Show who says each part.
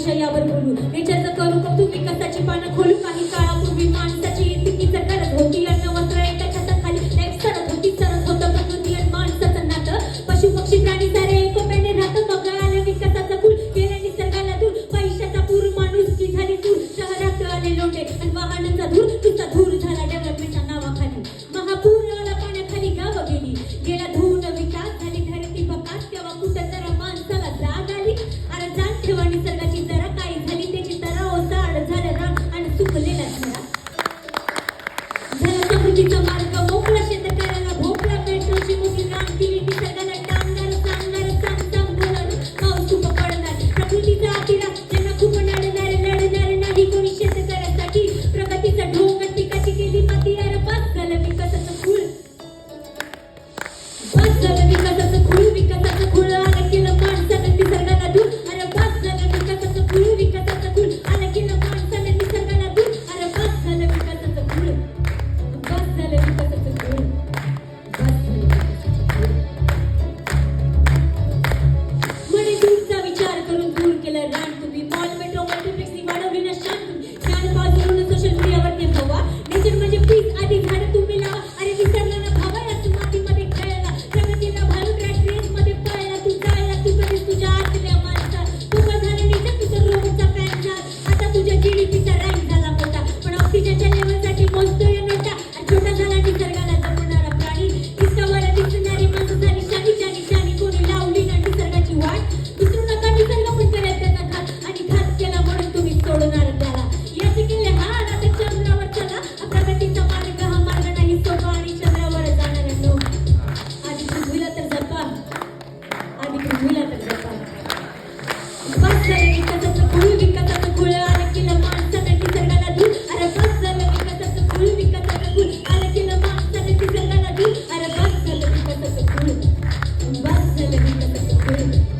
Speaker 1: विषयावर बोलू. नेचरचं करू कौतुक, विकासाची पानं खोलू. काही काळापूर्वी माणसाची इतकीच गरज होती. अन्न वस्त्र एका छताखाली लाईफ सरत होती. सरत होतं प्रकृती आणि माणसाचं नातं. पशु पक्षी प्राणी सारे एकोप्याने राहतं. मग आलं विकासाचा पूल, गेल्या निसर्गाला दूर. पैशाचा पूर, माणुसकी झाली दूर. शहरात आले लोटे आणि वाहनांचा धूर. तुझा धूर झाला डेव्हलपमेंटच्या नावाखाली. महापूर आला पाण्याखाली, गावं गेली. गेला धून विकास, झाली धरती बकास. तेव्हा कुठं जरा माणसाला जाग आली. अरे जाण ठेवा निसर्गाची जरा. काय झाली त्याची तरा ओसाड. झालं रान आणि सुकलेला झरा. झाला समृद्धीचा मार्ग मोकळा. शेतकऱ्याला भोपळा. मेट्रोची मोठी रान दिली निसर्गाला. टांगणार सांगणार सांग सांग बोलणार. पाऊस खूप पडणार. प्रकृतीचा अतिरा ज्यांना खूप नडणार नाही कोणी शेतकऱ्यासाठी. प्रगतीचा ढोंग टिकाची केली माती. अरे बस झालं विकासाचं फूल. बस झालं विकासाचं खूळ. विकासाचं खूळ आलं केलं माणसानं निसर्गाला दूर. अरे बस झालं विकासाचं खूळ. विकासाचं खूळ आलं केलं माणसानं निसर्गाला दूर. अरे बस झालं विकासाचं खूळ. बस झालं विकासाचं खूळ. बस झालं विकासाचं खूळ. म्हणे दूरचा विचार करून दूर केलं रान तुम्ही. मॉल मेट्रो मल्टिप्लेक्सनी वाढवली ना शान तुम्ही. शान पासून सोशल मीडियावरती हवा. नेचर म्हणजे प्लीज आधी झाडं तुम्ही लावा. अरे विसरला ना भावा याच मातीमध्ये खेळला. प्रगतीला भारून रॅट रेस मध्ये पळला. तू जायला तू कधीच तुझ्या आतल्या माणसा. तुझं झालं नेचर तुझं रोबोटचा पॅन झाला. आता तुझ्या जीडीपीचा रँक झाला मोठा. पण ऑक्सिजनच्या लेवलसाठी मोजतोय नोटा. आणि छोटा झाला निसर्गाला जपणारा प्राणी. दिसतावर दिसणारी माणसं झाली शानी शानी शानी. कोणी लावली ना निसर्गाची वाट. विसरू नका निसर्ग पण करेल त्यांना घात. आणि घात केला म्हणून तुम्ही सोडणार त्याला. याचे केले हार आता चंद्रावर चला. प्रगतीचा मार्ग हा मार्ग नाही सोपा. आणि चंद्रावर जाणारे लोक आधी पृथ्वीला तर जपा. आधी पृथ्वीला तर जपा. बस झालं विकासाचं खूळ. विकासाचं खूळ आलं केलं माणसानं निसर्गाला दूर. अरे बस झालं विकासाचं खूळ. विकासाचं खूळ आलं केलं माणसानं निसर्गाला दूर. अरे बस झालं विकासाचं खूळ. बस झालं विकासाचं खूळ.